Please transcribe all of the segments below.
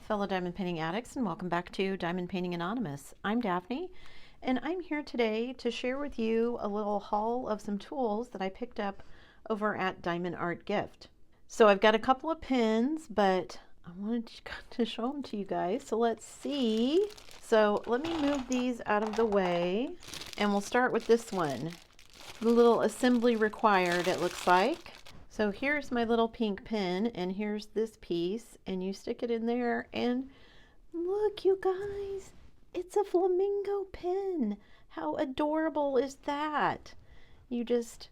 fellow diamond painting addicts, and welcome back to Diamond Painting Anonymous. I'm Daphne, and I'm here today to share with you a little haul of some tools that I picked up over at Diamondartgift. So I've got a couple of pins, but I wanted to show them to you guys. So let's see. So let me move these out of the way, and we'll start with this one. The little assembly required, it looks like. So here's my little pink pin, and here's this piece, and you stick it in there, and look, you guys, it's a flamingo pin. How adorable is that? You just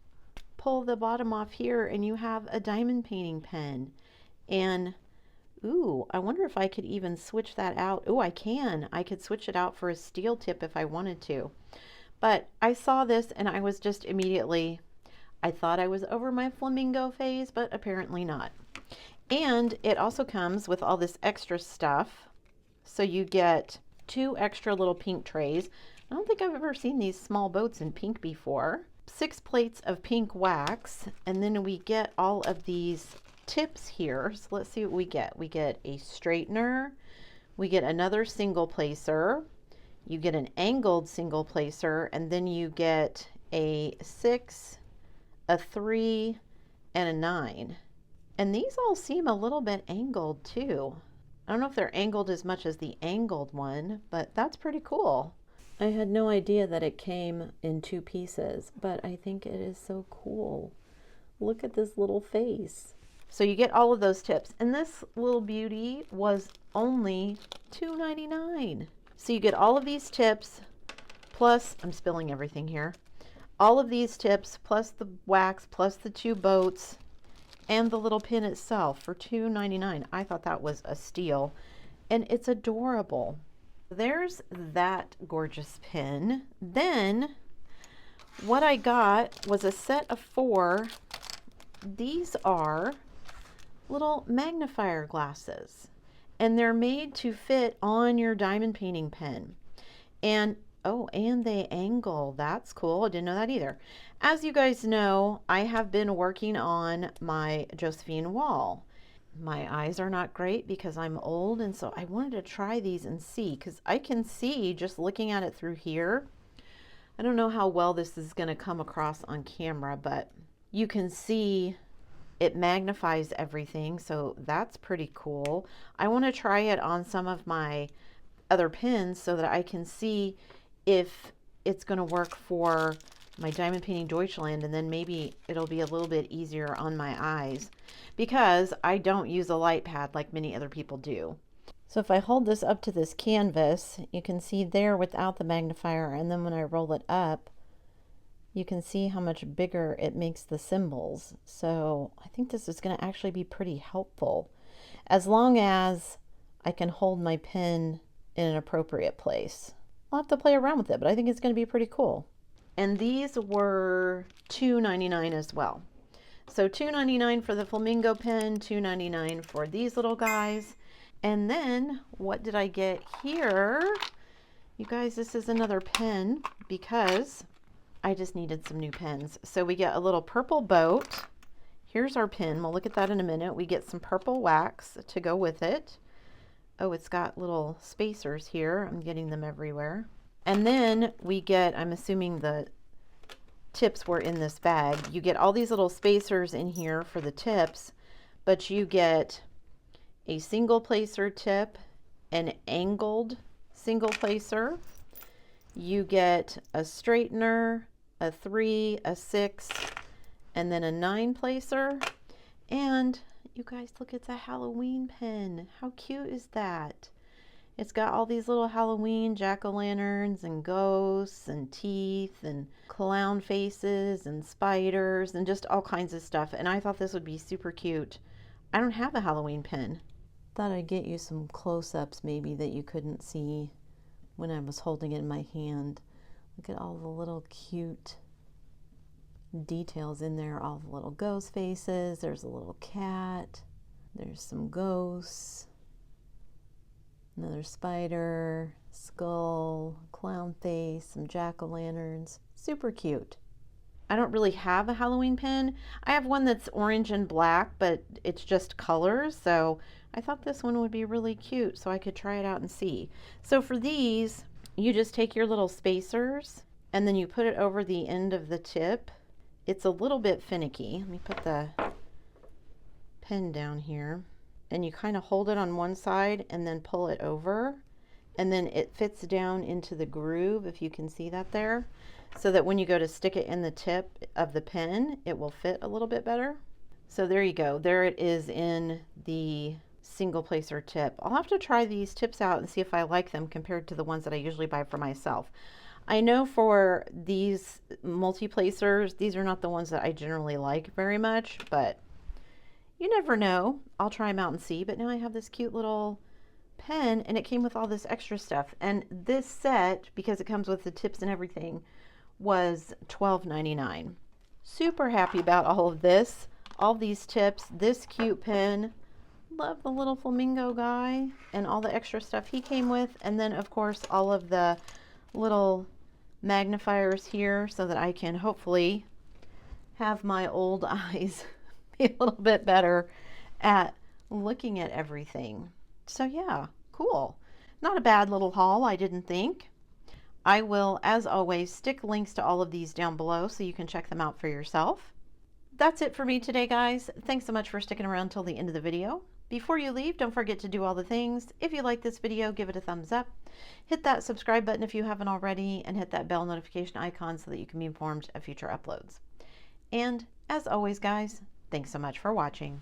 pull the bottom off here, and you have a diamond painting pen. And ooh, I wonder if I could even switch that out. Ooh, I can. I could switch it out for a steel tip if I wanted to. But I saw this, and I was just immediately, I thought I was over my flamingo phase, but apparently not. And it also comes with all this extra stuff. So you get 2 extra little pink trays. I don't think I've ever seen these small boats in pink before. 6 plates of pink wax. And then we get all of these tips here. So let's see what we get. We get a straightener. We get another single placer. You get an angled single placer. And then you get a 6, a 3, and a 9. And these all seem a little bit angled too. I don't know if they're angled as much as the angled one, but that's pretty cool. I had no idea that it came in 2 pieces, but I think it is so cool. Look at this little face. So you get all of those tips, and this little beauty was only $2.99. So you get all of these tips, plus, I'm spilling everything here, all of these tips, plus the wax, plus the 2 boats, and the little pin itself for $2.99. I thought that was a steal, and it's adorable. There's that gorgeous pin. Then what I got was a set of 4. These are little magnifier glasses, and they're made to fit on your diamond painting pen. And oh, and they angle. That's cool. I didn't know that either. As you guys know, I have been working on my Josephine wall. My eyes are not great because I'm old, and so I wanted to try these and see, because I can see just looking at it through here. I don't know how well this is going to come across on camera, but you can see it magnifies everything, so that's pretty cool. I want to try it on some of my other pins so that I can see if it's going to work for my Diamond Painting Deutschland, and then maybe it'll be a little bit easier on my eyes, because I don't use a light pad like many other people do. So if I hold this up to this canvas, you can see there without the magnifier, and then when I roll it up, you can see how much bigger it makes the symbols. So I think this is going to actually be pretty helpful, as long as I can hold my pen in an appropriate place. I'll have to play around with it, but I think it's going to be pretty cool. And these were $2.99 as well. So $2.99 for the flamingo pen, $2.99 for these little guys. And then what did I get here? You guys, this is another pen because I just needed some new pens. So we get a little purple boat. Here's our pen. We'll look at that in a minute. We get some purple wax to go with it. Oh, it's got little spacers here. I'm getting them everywhere. And then we get, I'm assuming the tips were in this bag. You get all these little spacers in here for the tips, but you get a single placer tip, an angled single placer. You get a straightener, a 3, a 6, and then a 9 placer. And you guys, look, it's a Halloween pen. How cute is that? It's got all these little Halloween jack-o'-lanterns and ghosts and teeth and clown faces and spiders and just all kinds of stuff. And I thought this would be super cute. I don't have a Halloween pen. Thought I'd get you some close-ups maybe that you couldn't see when I was holding it in my hand. Look at all the little cute details in there, all the little ghost faces. There's a little cat, there's some ghosts, another spider, skull, clown face, some jack-o'-lanterns. Super cute. I don't really have a Halloween pin. I have one that's orange and black, but it's just colors. So I thought this one would be really cute so I could try it out and see. So for these, you just take your little spacers and then you put it over the end of the tip. It's a little bit finicky. Let me put the pen down here. And you kind of hold it on one side and then pull it over. And then it fits down into the groove, if you can see that there, so that when you go to stick it in the tip of the pen, it will fit a little bit better. So there you go. There it is in the single placer tip. I'll have to try these tips out and see if I like them compared to the ones that I usually buy for myself. I know for these multi-placers, these are not the ones that I generally like very much, but you never know. I'll try them out and see. But now I have this cute little pen, and it came with all this extra stuff. And this set, because it comes with the tips and everything, was $12.99. Super happy about all of this, all these tips, this cute pen. Love the little flamingo guy and all the extra stuff he came with. And then of course all of the little magnifiers here so that I can hopefully have my old eyes be a little bit better at looking at everything. So yeah, cool. Not a bad little haul, I didn't think. I will, as always, stick links to all of these down below so you can check them out for yourself. That's it for me today, guys. Thanks so much for sticking around till the end of the video. Before you leave, don't forget to do all the things. If you like this video, give it a thumbs up. Hit that subscribe button if you haven't already, and hit that bell notification icon so that you can be informed of future uploads. And as always, guys, thanks so much for watching.